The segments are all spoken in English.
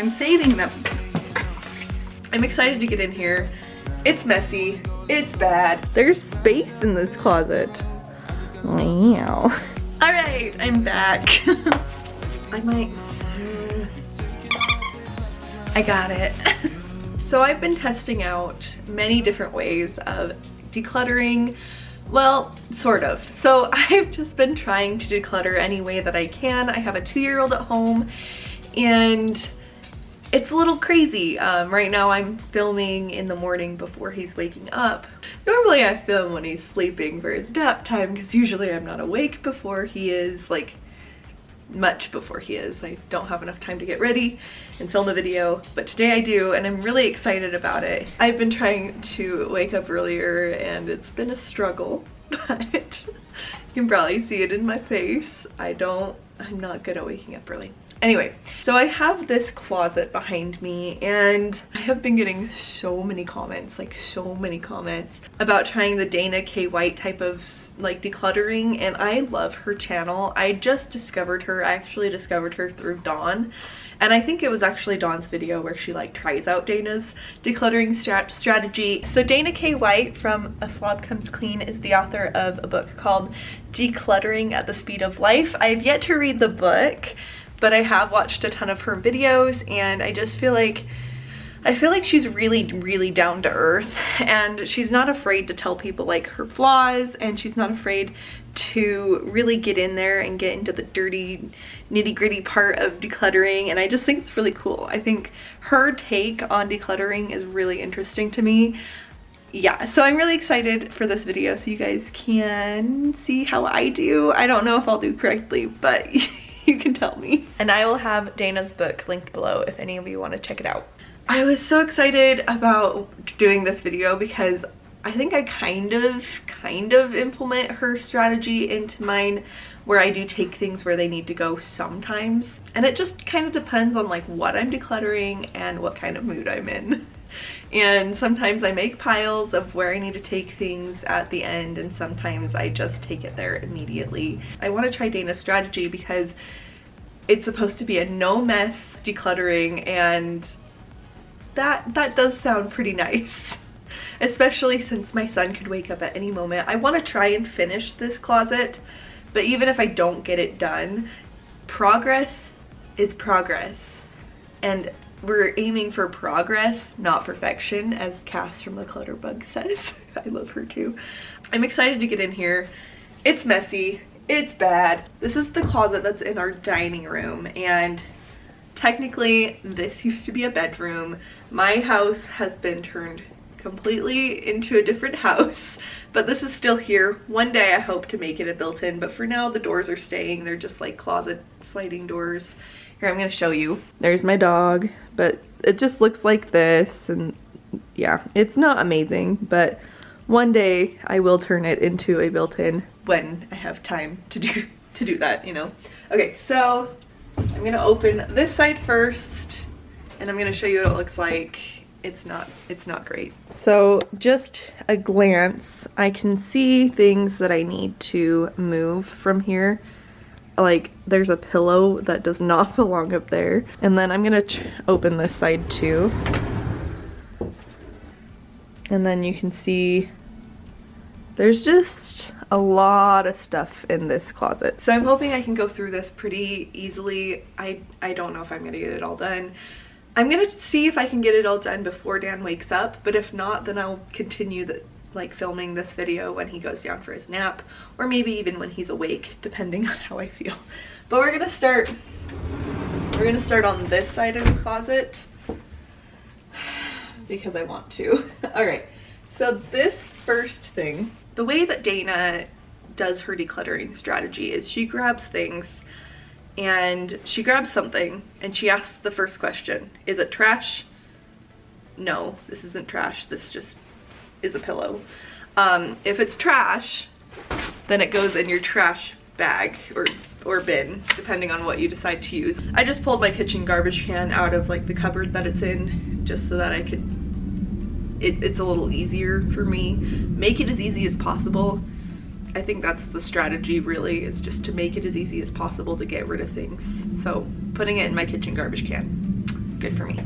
I'm saving them. I'm excited to get in here. It's messy. It's bad. There's space in this closet. Wow. All right, I'm back. I got it. So I've been testing out many different ways of decluttering. Well, sort of. So I've just been trying to declutter any way that I can. I have a 2-year-old at home and it's a little crazy. Right now I'm filming in the morning before he's waking up. Normally I film when he's sleeping for his nap time because usually I'm not awake before he is, like much before he is. I don't have enough time to get ready and film a video, but today I do and I'm really excited about it. I've been trying to wake up earlier and it's been a struggle, but you can probably see it in my face. I'm not good at waking up early. Anyway, so I have this closet behind me and I have been getting so many comments about trying the Dana K. White type of like decluttering, and I love her channel. I just discovered her. I actually discovered her through Dawn, and I think it was actually Dawn's video where she like tries out Dana's decluttering strategy. So Dana K. White from A Slob Comes Clean is the author of a book called Decluttering at the Speed of Life. I have yet to read the book, but I have watched a ton of her videos and I just feel like she's really down to earth, and she's not afraid to tell people like her flaws, and she's not afraid to really get in there and get into the dirty nitty-gritty part of decluttering, and I just think it's really cool. I think her take on decluttering is really interesting to me. Yeah, so I'm really excited for this video so you guys can see how I do. I don't know if I'll do correctly, but you can tell me. And I will have Dana's book linked below if any of you want to check it out. I was so excited about doing this video because I think I kind of implement her strategy into mine, where I do take things where they need to go sometimes. And it just kind of depends on like what I'm decluttering and what kind of mood I'm in. And sometimes I make piles of where I need to take things at the end, and sometimes I just take it there immediately. I want to try Dana's strategy because it's supposed to be a no mess decluttering, and that does sound pretty nice. Especially since my son could wake up at any moment. I want to try and finish this closet, but even if I don't get it done, progress is progress. And we're aiming for progress, not perfection, as Cass from the Clutter Bug says. I love her too. I'm excited to get in here. It's messy, it's bad. This is the closet that's in our dining room, and technically this used to be a bedroom. My house has been turned completely into a different house, but this is still here. One day I hope to make it a built-in, but for now the doors are staying. They're just like closet sliding doors. Here, I'm gonna show you. There's my dog, but it just looks like this, and yeah, it's not amazing, but one day I will turn it into a built-in when I have time to do that, you know. Okay, so I'm gonna open this side first, and I'm gonna show you what it looks like. It's not great. So just a glance, I can see things that I need to move from here. Like there's a pillow that does not belong up there. And then I'm gonna open this side too. And then you can see there's just a lot of stuff in this closet. So I'm hoping I can go through this pretty easily. I don't know if I'm gonna get it all done. I'm gonna see if I can get it all done before Dan wakes up, but if not, then I'll continue filming this video when he goes down for his nap, or maybe even when he's awake, depending on how I feel. But we're gonna start on this side of the closet because I want to. All right, so this first thing, the way that Dana does her decluttering strategy is she grabs things, and she grabs something and she asks the first question: is it trash? No, this isn't trash, this just is a pillow. If it's trash, then it goes in your trash bag or bin, depending on what you decide to use. I just pulled my kitchen garbage can out of like the cupboard that it's in, just so that I could, it's a little easier for me. Make it as easy as possible. I think that's the strategy, really, is just to make it as easy as possible to get rid of things. So putting it in my kitchen garbage can. good for me.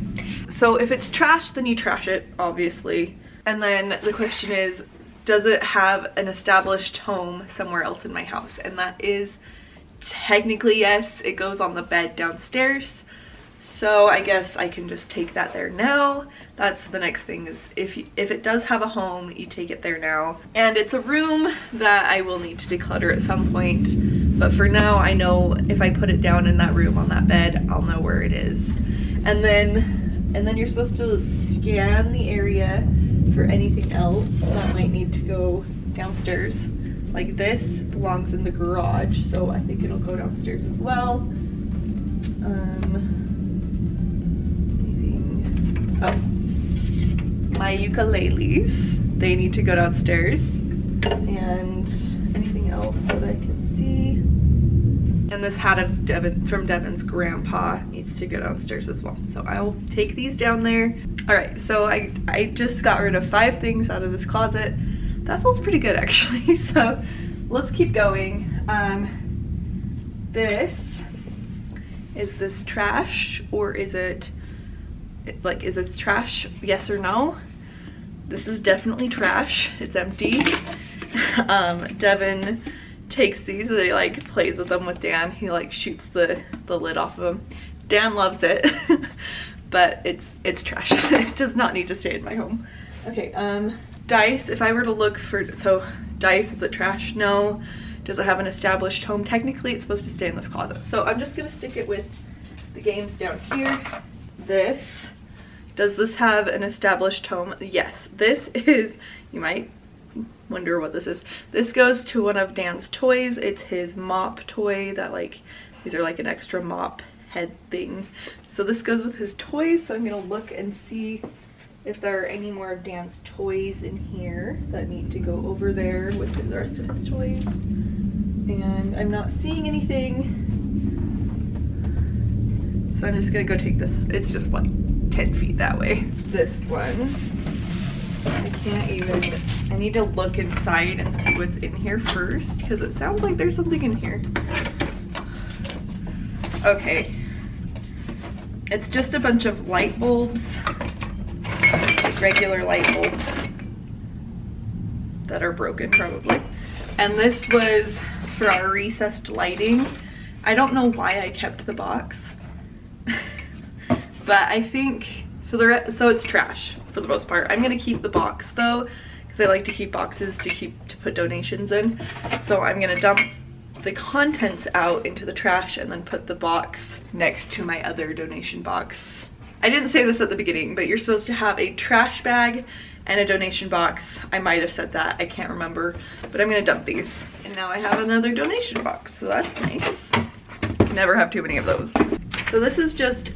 So if it's trash, then you trash it, obviously. And then the question is, does it have an established home somewhere else in my house? And that is technically yes. It goes on the bed downstairs. So I guess I can just take that there now. That's the next thing, is if it does have a home, you take it there now. And it's a room that I will need to declutter at some point. But for now, I know if I put it down in that room on that bed, I'll know where it is. And then you're supposed to scan the area for anything else that might need to go downstairs. Like this belongs in the garage, so I think it'll go downstairs as well. Oh, my ukuleles, they need to go downstairs. And anything else that I can see. And this hat of from Devin's grandpa needs to go downstairs as well. So I'll take these down there. All right, so I just got rid of 5 things out of this closet. That feels pretty good actually. So let's keep going. Is this trash, or is it trash? Yes or no? This is definitely trash. It's empty. Devin takes these and he like plays with them with Dan. He like shoots the lid off of them. Dan loves it. But it's trash. It does not need to stay in my home. Okay, dice, if I were to look for, so dice, is it trash? No. Does it have an established home? Technically it's supposed to stay in this closet. So I'm just gonna stick it with the games down here. Does this have an established home? Yes. This is, you might wonder what this is. This goes to one of Dan's toys. It's his mop toy that like, these are like an extra mop head thing. So this goes with his toys. So I'm gonna look and see if there are any more of Dan's toys in here that need to go over there with the rest of his toys. And I'm not seeing anything. So I'm just gonna go take this. It's just like 10 feet that way. This one, I can't even, I need to look inside and see what's in here first, because it sounds like there's something in here. Okay. It's just a bunch of light bulbs, like regular light bulbs that are broken probably. And this was for our recessed lighting. I don't know why I kept the box. But I think, so it's trash for the most part. I'm gonna keep the box though, because I like to keep boxes to put donations in. So I'm gonna dump the contents out into the trash and then put the box next to my other donation box. I didn't say this at the beginning, but you're supposed to have a trash bag and a donation box. I might have said that, I can't remember, but I'm gonna dump these. And now I have another donation box, so that's nice. Never have too many of those. So this is just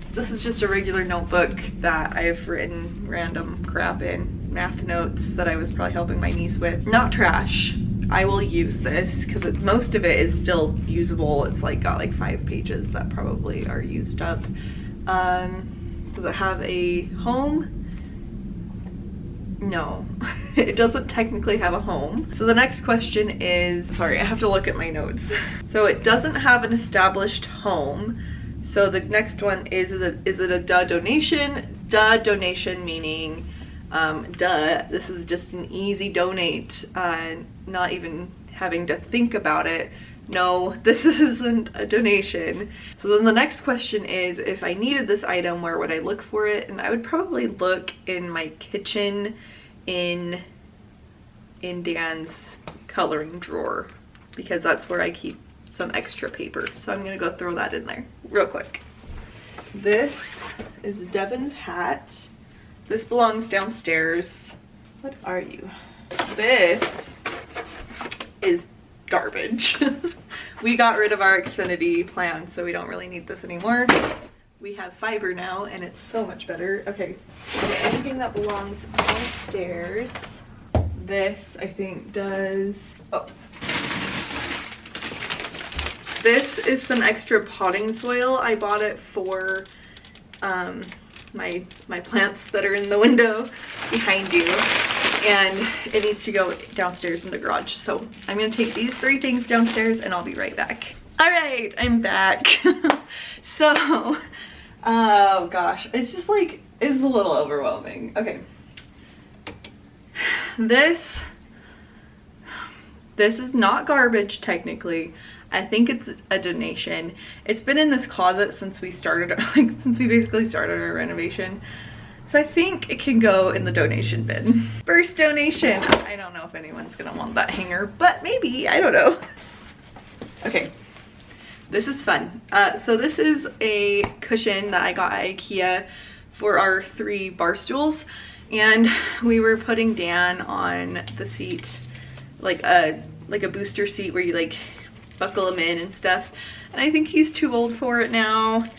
a regular notebook that I've written random crap in, math notes that I was probably helping my niece with. Not trash. I will use this because most of it is still usable. It's like got like 5 pages that probably are used up. Does it have a home? No, it doesn't technically have a home. So the next question is, sorry, I have to look at my notes. So it doesn't have an established home. So the next one is it a duh donation? Duh donation meaning, duh, this is just an easy donate, not even having to think about it. No, this isn't a donation. So then the next question is, if I needed this item, where would I look for it? And I would probably look in my kitchen in Dan's coloring drawer, because that's where I keep some extra paper. So I'm gonna go throw that in there real quick. This is Devin's hat. This belongs downstairs. What are you? This is garbage. We got rid of our Xfinity plan, so we don't really need this anymore. We have fiber now and it's so much better. Okay, so anything that belongs downstairs. This I think does, oh. This is some extra potting soil. I bought it for my plants that are in the window behind you, and it needs to go downstairs in the garage. So I'm gonna take these 3 things downstairs and I'll be right back. All right, I'm back. So Oh gosh, it's just like, it's a little overwhelming. Okay. This is not garbage technically. I think it's a donation. It's been in this closet since we started, like since we basically started our renovation. So I think it can go in the donation bin. First donation. I don't know if anyone's gonna want that hanger, but maybe, I don't know. Okay, this is fun. So this is a cushion that I got at IKEA for our 3 bar stools. And we were putting Dan on the seat, like a booster seat where you like buckle him in and stuff. And I think he's too old for it now.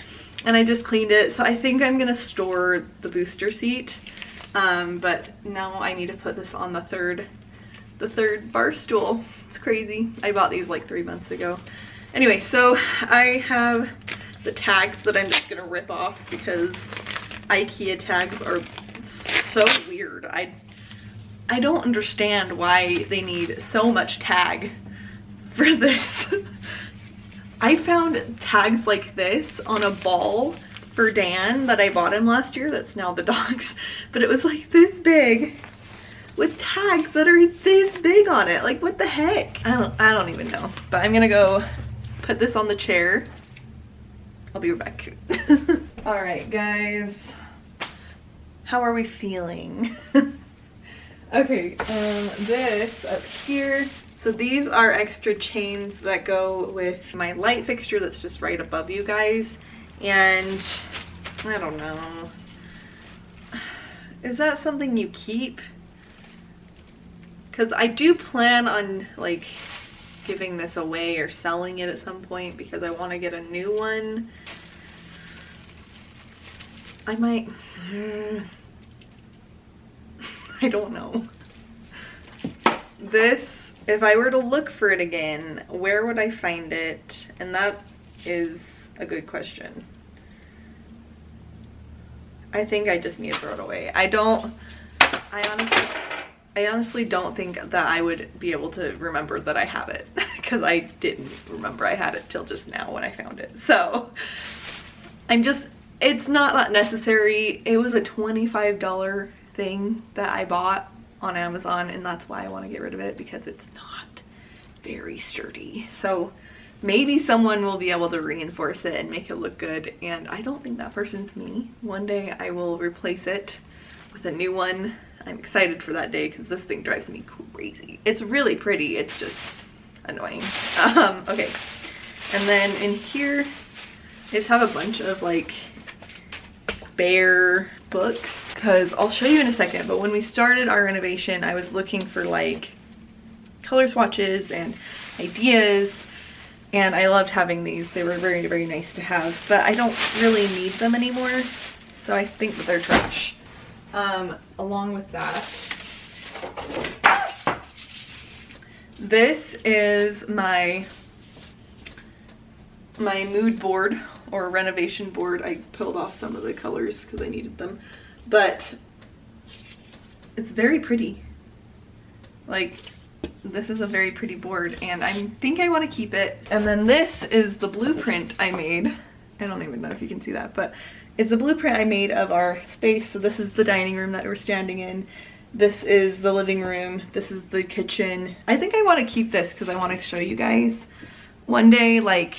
And I just cleaned it, so I think I'm gonna store the booster seat. But now I need to put this on the third bar stool. It's crazy. I bought these like 3 months ago. Anyway, so I have the tags that I'm just gonna rip off because IKEA tags are so weird. I don't understand why they need so much tag for this. I found tags like this on a ball for Dan that I bought him last year. That's now the dog's, but it was like this big with tags that are this big on it. Like, what the heck? I don't even know. But I'm gonna go put this on the chair. I'll be right back. All right, guys. How are we feeling? Okay, this up here. So these are extra chains that go with my light fixture that's just right above you guys. And I don't know. Is that something you keep? Because I do plan on like giving this away or selling it at some point because I want to get a new one. I might. I don't know. This, if I were to look for it again, where would I find it? And that is a good question. I think I just need to throw it away. I honestly don't think that I would be able to remember that I have it because I didn't remember I had it till just now when I found it. So it's not that necessary. It was a $25 thing that I bought on Amazon, and that's why I want to get rid of it, because it's not very sturdy. So maybe someone will be able to reinforce it and make it look good, and I don't think that person's me. One day I will replace it with a new one. I'm excited for that day because this thing drives me crazy. It's really pretty, it's just annoying. Okay, and then in here I just have a bunch of like bare books, because I'll show you in a second, but when we started our renovation I was looking for like color swatches and ideas, and I loved having these. They were very, very nice to have, but I don't really need them anymore, so I think that they're trash. Along with that, this is my mood board or renovation board. I pulled off some of the colors because I needed them, but it's very pretty. Like, this is a very pretty board, and I think I want to keep it. And then this is the blueprint I made. I don't even know if you can see that, but it's a blueprint I made of our space. So this is the dining room that we're standing in. This is the living room. This is the kitchen. I think I want to keep this because I want to show you guys one day like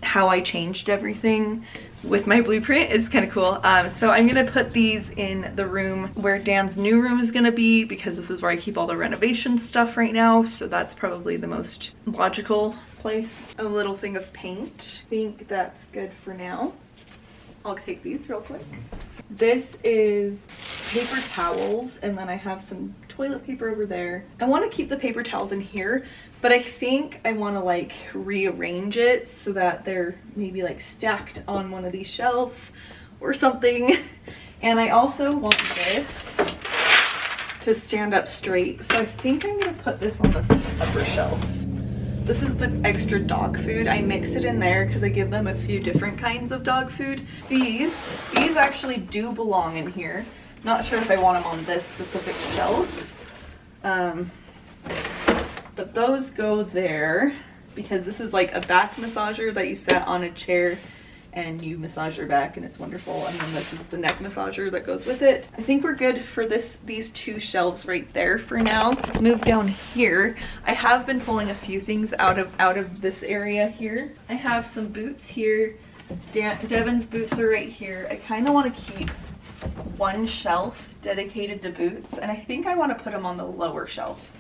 how I changed everything with my blueprint. It's kind of cool. So I'm gonna put these in the room where Dan's new room is gonna be, because this is where I keep all the renovation stuff right now. So that's probably the most logical place. A little thing of paint. I think that's good for now. I'll take these real quick. This is paper towels, and then I have some toilet paper over there. I want to keep the paper towels in here, but I think I want to like rearrange it so that they're maybe like stacked on one of these shelves or something. And I also want this to stand up straight, so I think I'm gonna put this on this upper shelf. This is the extra dog food. I mix it in there because I give them a few different kinds of dog food. These actually do belong in here. Not sure if I want them on this specific shelf. But those go there because this is like a back massager that you set on a chair, and you massage your back and it's wonderful. And then this is the neck massager that goes with it. I think we're good for these two shelves right there for now. Let's move down here. I have been pulling a few things out of this area here. I have some boots here. Devin's boots are right here. I kind of want to keep one shelf dedicated to boots, and I think I want to put them on the lower shelf.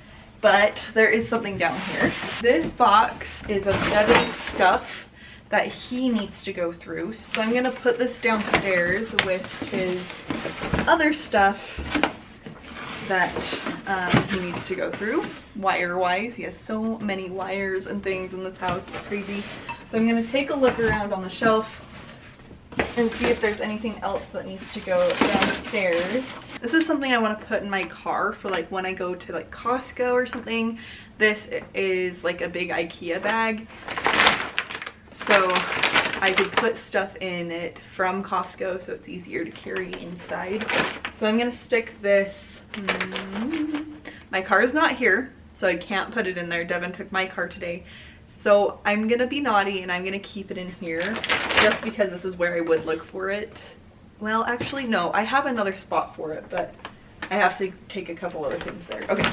But there is something down here. This box is of Devin's stuff that he needs to go through. So I'm gonna put this downstairs with his other stuff that he needs to go through, wire-wise. He has so many wires and things in this house, it's crazy. So I'm gonna take a look around on the shelf and see if there's anything else that needs to go downstairs. This is something I want to put in my car for like when I go to like Costco or something. This is like a big IKEA bag, so I could put stuff in it from Costco so it's easier to carry inside. So I'm gonna stick this, my car is not here, so I can't put it in there. Devin took my car today. So I'm gonna be naughty and I'm gonna keep it in here just because this is where I would look for it. Well, actually, no, I have another spot for it, but I have to take a couple other things there. Okay.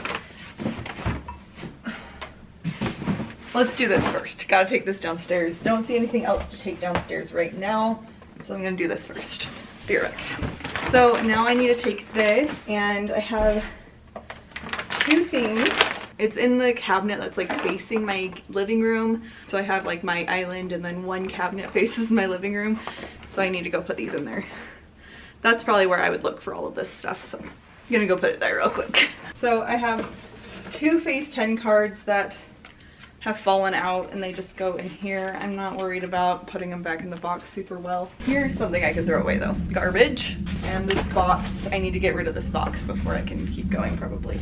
Let's do this first. Gotta take this downstairs. Don't see anything else to take downstairs right now, so I'm gonna do this first. Be right back. So now I need to take this, and I have two things. It's in the cabinet that's like facing my living room. So I have like my island and then one cabinet faces my living room. So I need to go put these in there. That's probably where I would look for all of this stuff. So I'm gonna go put it there real quick. So I have two Phase 10 cards that have fallen out and they just go in here. I'm not worried about putting them back in the box super well. Here's something I can throw away though. Garbage. And this box, I need to get rid of this box before I can keep going probably.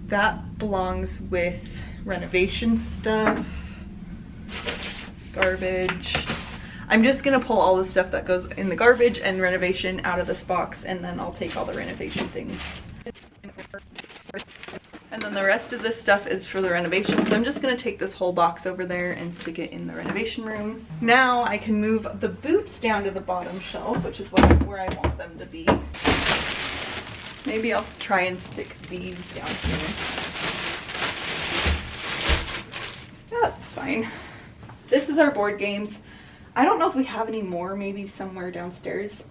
That belongs with renovation stuff, garbage. I'm just gonna pull all the stuff that goes in the garbage and renovation out of this box, and then I'll take all the renovation things. And then the rest of this stuff is for the renovation. So I'm just gonna take this whole box over there and stick it in the renovation room. Now I can move the boots down to the bottom shelf, which is where I want them to be. Maybe I'll try and stick these down here. Yeah, that's fine. This is our board games. I don't know if we have any more, maybe somewhere downstairs,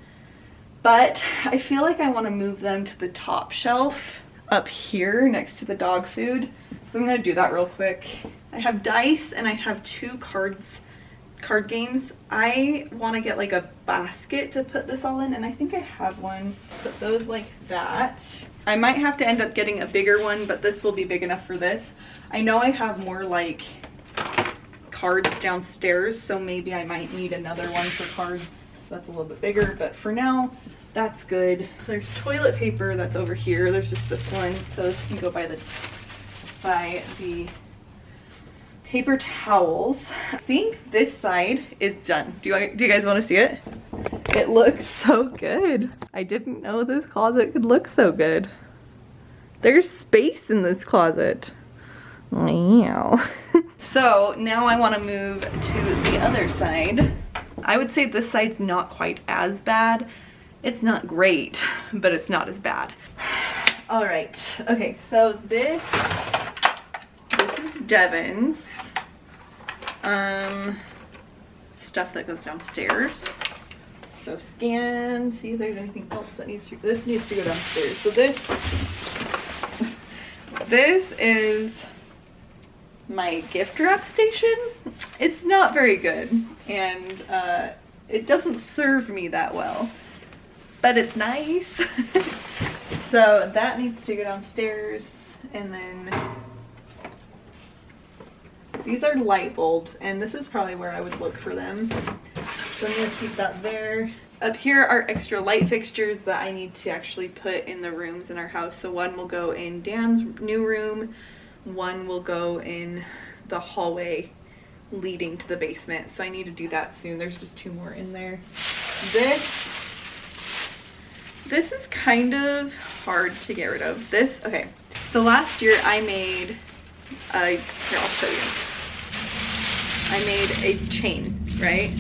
but I feel like I want to move them to the top shelf up here next to the dog food. So I'm gonna do that real quick. I have dice and I have two card games. I want to get like a basket to put this all in, and I think I have one. Put those like that. I might have to end up getting a bigger one, but this will be big enough for this. I know I have more like cards downstairs, so maybe I might need another one for cards that's a little bit bigger, but for now that's good. There's toilet paper that's over here. There's just this one, so this can go by the paper towels. I think this side is done. Do you guys want to see it? It looks so good. I didn't know this closet could look so good. There's space in this closet. Wow. So now I want to move to the other side. I would say this side's not quite as bad. It's not great, but it's not as bad. All right. Okay, so this is Devin's stuff that goes downstairs. So scan, see if there's anything else that needs to go downstairs. So this is my gift wrap station. It's not very good, and it doesn't serve me that well, but it's nice. So that needs to go downstairs. And then these are light bulbs, and this is probably where I would look for them. So I'm gonna keep that there. Up here are extra light fixtures that I need to actually put in the rooms in our house. So one will go in Dan's new room, one will go in the hallway leading to the basement. So I need to do that soon. There's just two more in there. This is kind of hard to get rid of. Okay, so last year I made here, I'll show you. I made a chain, right?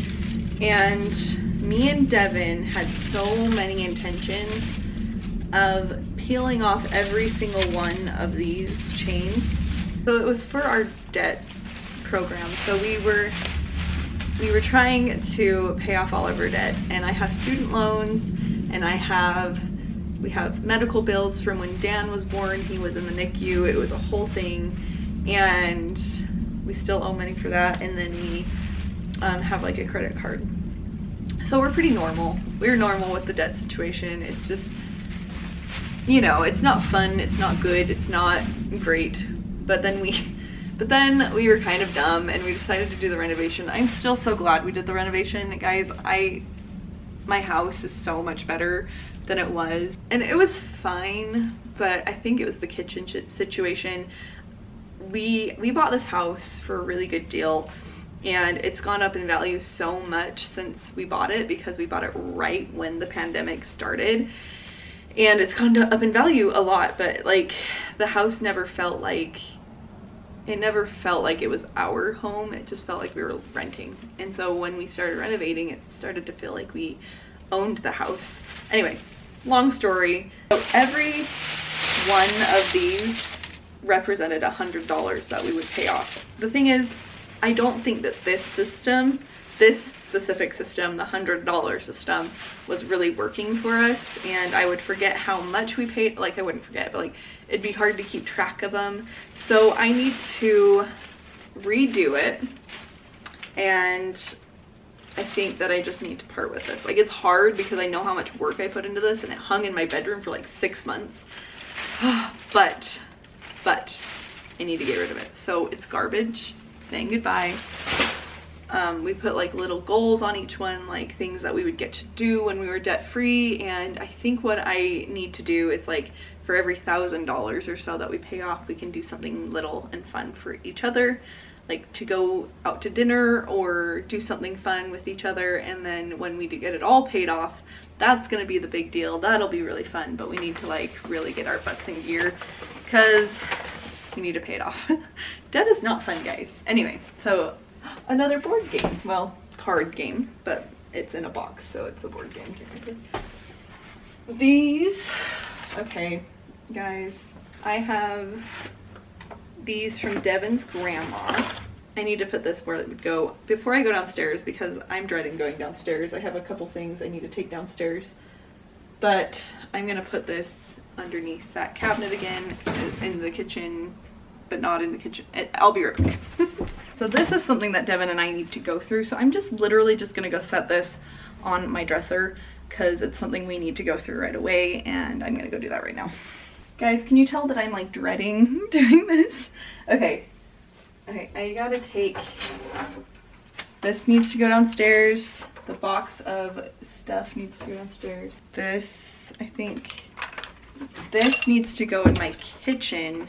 And me and Devin had so many intentions of peeling off every single one of these chains. So it was for our debt program. So we were trying to pay off all of our debt, and I have student loans, and we have medical bills from when Dan was born. He was in the NICU. It was a whole thing, and we still owe money for that. And then we have like a credit card. So we're pretty normal. We're normal with the debt situation. It's just, you know, it's not fun. It's not good. It's not great. But then we were kind of dumb and we decided to do the renovation. I'm still so glad we did the renovation, guys. My house is so much better than it was, and it was fine, but I think it was the kitchen situation. We bought this house for a really good deal, and it's gone up in value so much since we bought it, because we bought it right when the pandemic started, and it's gone up in value a lot. But like, the house never felt like it was our home. It just felt like we were renting. And so when we started renovating, it started to feel like we owned the house. Anyway, long story. So every one of these represented $100 that we would pay off. The thing is, I don't think that this specific system, the $100 system, was really working for us, and I would forget how much we paid. Like, I wouldn't forget, but like, it'd be hard to keep track of them. So I need to redo it, and I think that I just need to part with this. Like, it's hard because I know how much work I put into this, and it hung in my bedroom for like 6 months. but I need to get rid of it. So it's garbage. Saying goodbye. We put like little goals on each one, like things that we would get to do when we were debt free. And I think what I need to do is, like, for every $1,000 or so that we pay off, we can do something little and fun for each other, like to go out to dinner or do something fun with each other. And then when we do get it all paid off, that's gonna be the big deal. That'll be really fun, but we need to like really get our butts in gear because we need to pay it off. Debt is not fun, guys. Anyway, so another board game, well, card game, but it's in a box, so it's a board game. These, okay, guys, I have these from Devin's grandma. I need to put this where it would go before I go downstairs, because I'm dreading going downstairs. I have a couple things I need to take downstairs, but I'm gonna put this underneath that cabinet again in the kitchen, but not in the kitchen. I'll be right back. So this is something that Devin and I need to go through. So I'm just literally just gonna go set this on my dresser because it's something we need to go through right away, and I'm gonna go do that right now. Guys, can you tell that I'm like dreading doing this? Okay, I gotta take, this needs to go downstairs. The box of stuff needs to go downstairs. This, I think, this needs to go in my kitchen.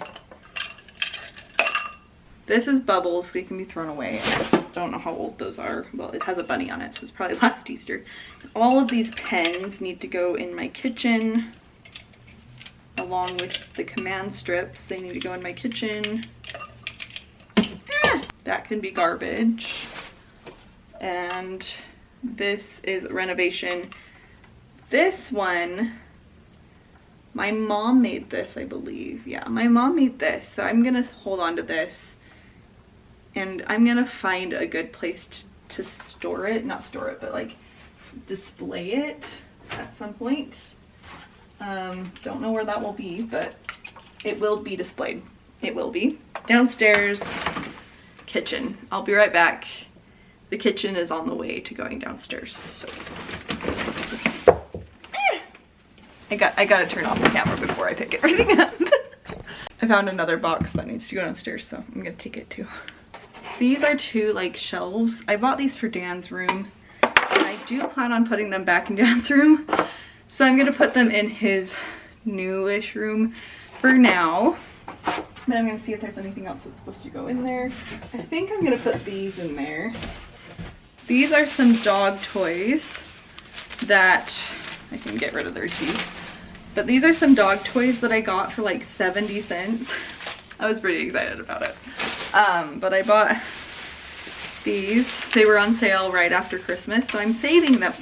This is bubbles, they can be thrown away. I don't know how old those are. Well, it has a bunny on it, so it's probably last Easter. All of these pens need to go in my kitchen, along with the command strips. They need to go in my kitchen. That can be garbage. And this is renovation. This one, my mom made this, I believe. Yeah, my mom made this, so I'm gonna hold on to this. And I'm gonna find a good place to store it. Not store it, but like display it at some point. Don't know where that will be, but it will be displayed. It will be. Downstairs, kitchen. I'll be right back. The kitchen is on the way to going downstairs. So. I gotta turn off the camera before I pick everything up. I found another box that needs to go downstairs, so I'm gonna take it too. These are two like shelves. I bought these for Dan's room, and I do plan on putting them back in Dan's room. So I'm gonna put them in his newish room for now. But I'm gonna see if there's anything else that's supposed to go in there. I think I'm gonna put these in there. These are some dog toys that I can get rid of the receipt. But these are some dog toys that I got for like 70 cents. I was pretty excited about it. But I bought these. They were on sale right after Christmas, so I'm saving them.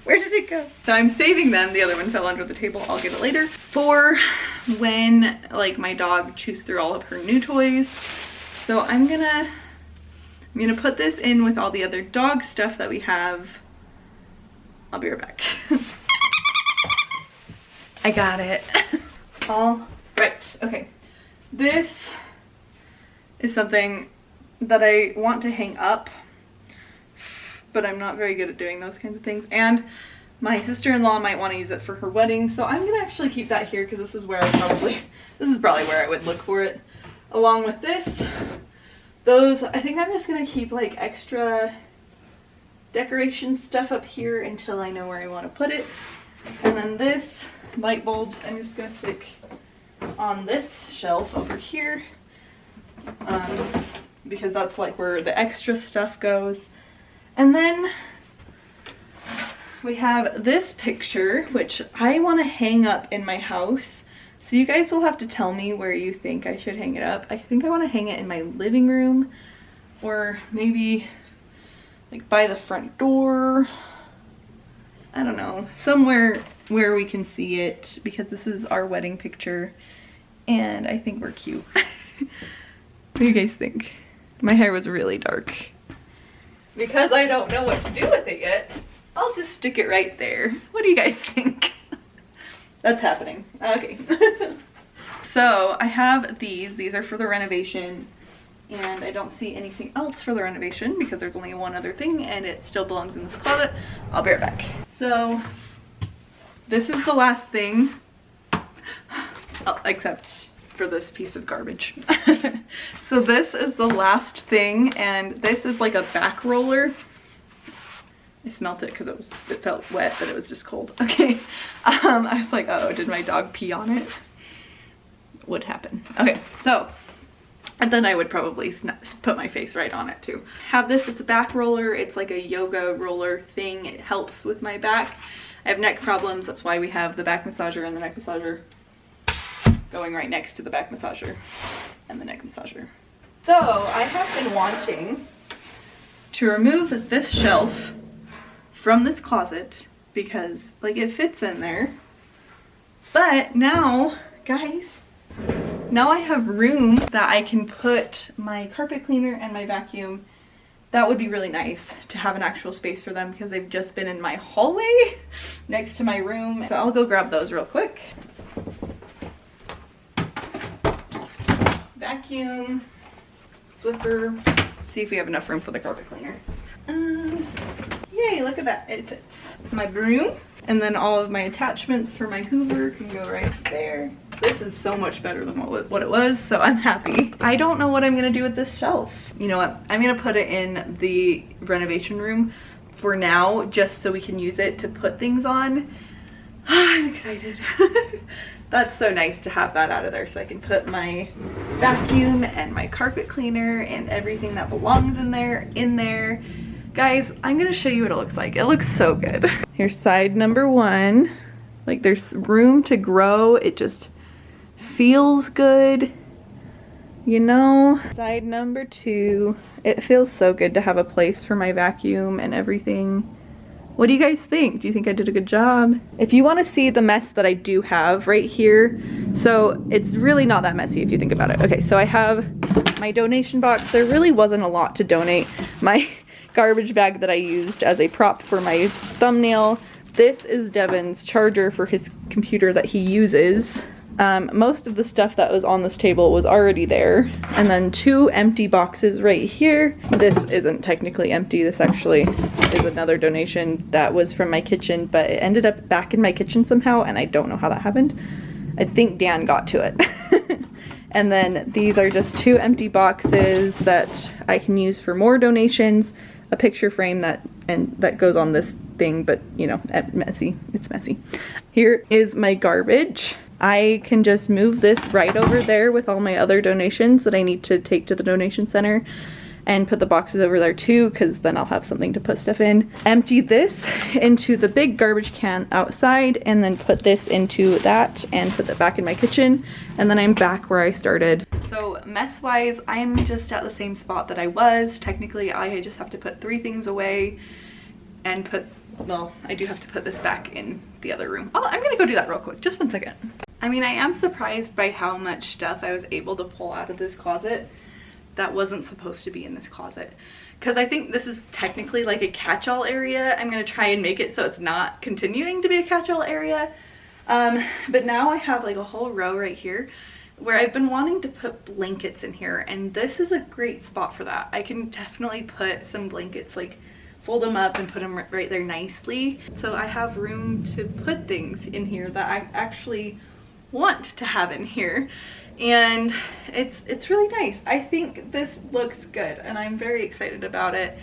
Where did it go? So I'm saving them. The other one fell under the table. I'll get it later. For when like my dog chews through all of her new toys. So I'm gonna put this in with all the other dog stuff that we have. I'll be right back. I got it. All right, okay. This is something that I want to hang up, but I'm not very good at doing those kinds of things. And my sister-in-law might want to use it for her wedding, so I'm gonna actually keep that here because this is probably where I would look for it. Along with this, those, I think I'm just gonna keep like extra decoration stuff up here until I know where I want to put it. And then this light bulbs, I'm just gonna stick on this shelf over here, because that's like where the extra stuff goes. And then we have this picture, which I want to hang up in my house. So you guys will have to tell me where you think I should hang it up. I think I want to hang it in my living room, or maybe like by the front door. I don't know, somewhere where we can see it, because this is our wedding picture and I think we're cute. What do you guys think? My hair was really dark. Because I don't know what to do with it yet, I'll just stick it right there. What do you guys think? That's happening. Okay. So I have these are for the renovation, and I don't see anything else for the renovation because there's only one other thing and it still belongs in this closet. I'll be right back. So this is the last thing, except for this piece of garbage. So this is the last thing, and this is like a back roller. I smelt it because it felt wet, but it was just cold. Okay. I was like, oh, did my dog pee on it? Would happen. Okay, so, and then I would probably put my face right on it too. Have this, it's a back roller. It's like a yoga roller thing. It helps with my back. I have neck problems. That's why we have the back massager and the neck massager going right next to the back massager and the neck massager. So I have been wanting to remove this shelf from this closet because like it fits in there. But now, guys, now I have room that I can put my carpet cleaner and my vacuum. That would be really nice to have an actual space for them because they've just been in my hallway next to my room. So I'll go grab those real quick. Vacuum, Swiffer, see if we have enough room for the carpet cleaner. Yay, look at that, it fits. My broom, and then all of my attachments for my Hoover can go right there. This is so much better than what it was, so I'm happy. I don't know what I'm gonna do with this shelf. You know what, I'm gonna put it in the renovation room for now, just so we can use it to put things on. I'm excited. That's so nice to have that out of there so I can put my vacuum and my carpet cleaner and everything that belongs in there. Guys, I'm gonna show you what it looks like. It looks so good. Here's side number one. Like there's room to grow. It just feels good, you know? Side number two. It feels so good to have a place for my vacuum and everything. What do you guys think? Do you think I did a good job? If you want to see the mess that I do have right here, so it's really not that messy if you think about it. Okay, so I have my donation box. There really wasn't a lot to donate. My garbage bag that I used as a prop for my thumbnail. This is Devin's charger for his computer that he uses. Most of the stuff that was on this table was already there. And then two empty boxes right here. This isn't technically empty. This actually is another donation that was from my kitchen, but it ended up back in my kitchen somehow, and I don't know how that happened. I think Dan got to it. And then these are just two empty boxes that I can use for more donations. A picture frame that goes on this thing, but you know, messy. It's messy. Here is my garbage. I can just move this right over there with all my other donations that I need to take to the donation center, and put the boxes over there too, because then I'll have something to put stuff in. Empty this into the big garbage can outside, and then put this into that and put that back in my kitchen, and then I'm back where I started. So mess-wise, I'm just at the same spot that I was. Technically, I just have to put 3 things away and put, well, I do have to put this back in the other room. Oh, I'm gonna go do that real quick, just 1 second. I mean, I am surprised by how much stuff I was able to pull out of this closet that wasn't supposed to be in this closet. Because I think this is technically like a catch-all area. I'm gonna try and make it so it's not continuing to be a catch-all area. But now I have like a whole row right here where I've been wanting to put blankets in here, and this is a great spot for that. I can definitely put some blankets, like fold them up and put them right there nicely. So I have room to put things in here that I actually want to have in here. And it's really nice. I think this looks good and I'm very excited about it.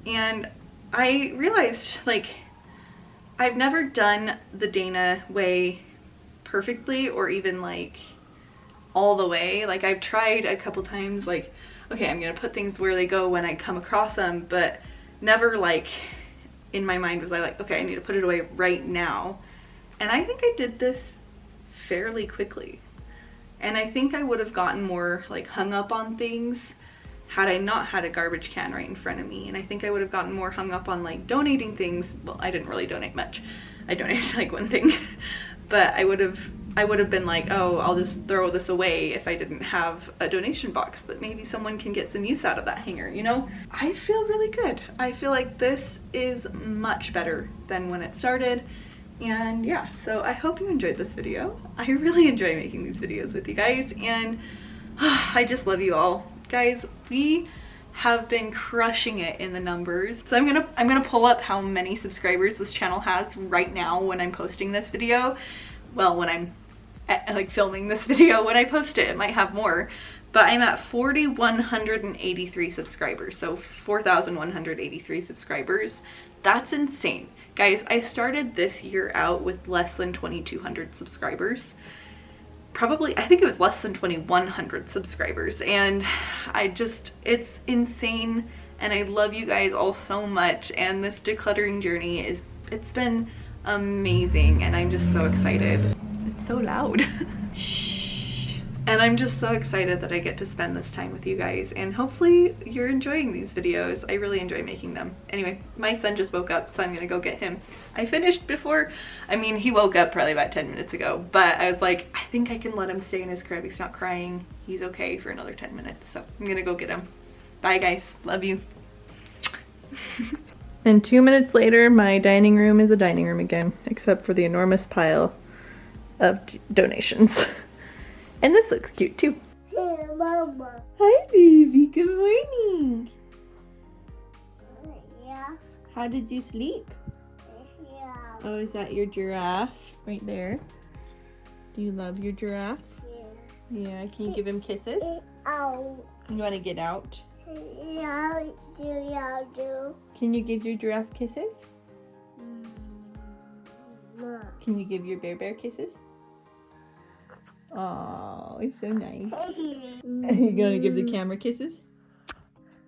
And I realized, like, I've never done the Dana way perfectly, or even like all the way. Like, I've tried a couple times, like, okay, I'm gonna put things where they go when I come across them, but never like in my mind was I like, okay, I need to put it away right now. And I think I did this fairly quickly. And I think I would have gotten more like hung up on things had I not had a garbage can right in front of me. And I think I would have gotten more hung up on like donating things. Well, I didn't really donate much. I donated like 1 thing. But I would have been like, oh, I'll just throw this away if I didn't have a donation box, but maybe someone can get some use out of that hanger, you know? I feel really good. I feel like this is much better than when it started. And yeah, so I hope you enjoyed this video. I really enjoy making these videos with you guys, and I just love you all. Guys, we have been crushing it in the numbers. So I'm gonna pull up how many subscribers this channel has right now when I'm posting this video. Well, when I'm like filming this video, when I post it, it might have more. But I'm at 4,183 subscribers, so 4,183 subscribers. That's insane. Guys, I started this year out with less than 2,200 subscribers. Probably, I think it was less than 2,100 subscribers. And it's insane. And I love you guys all so much. And this decluttering journey it's been amazing. And I'm just so excited. It's so loud. Shh. And I'm just so excited that I get to spend this time with you guys, and hopefully you're enjoying these videos. I really enjoy making them. Anyway, my son just woke up, so I'm gonna go get him. I finished before, I mean, he woke up probably about 10 minutes ago, but I was like, I think I can let him stay in his crib. He's not crying. He's okay for another 10 minutes, so I'm gonna go get him. Bye guys, love you. And 2 minutes later, my dining room is a dining room again, except for the enormous pile of donations. And this looks cute too. Hey, Mama. Hi, baby. Good morning. Yeah. How did you sleep? Yeah. Oh, is that your giraffe right there? Do you love your giraffe? Yeah. Can you give him kisses? Out. You want to get out? Yeah. Do. Can you give your giraffe kisses? Mama. Can you give your bear kisses? Oh, it's so nice. You gonna give the camera kisses?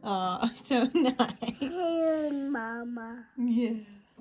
Oh, so nice. Hey, Mama. Yeah.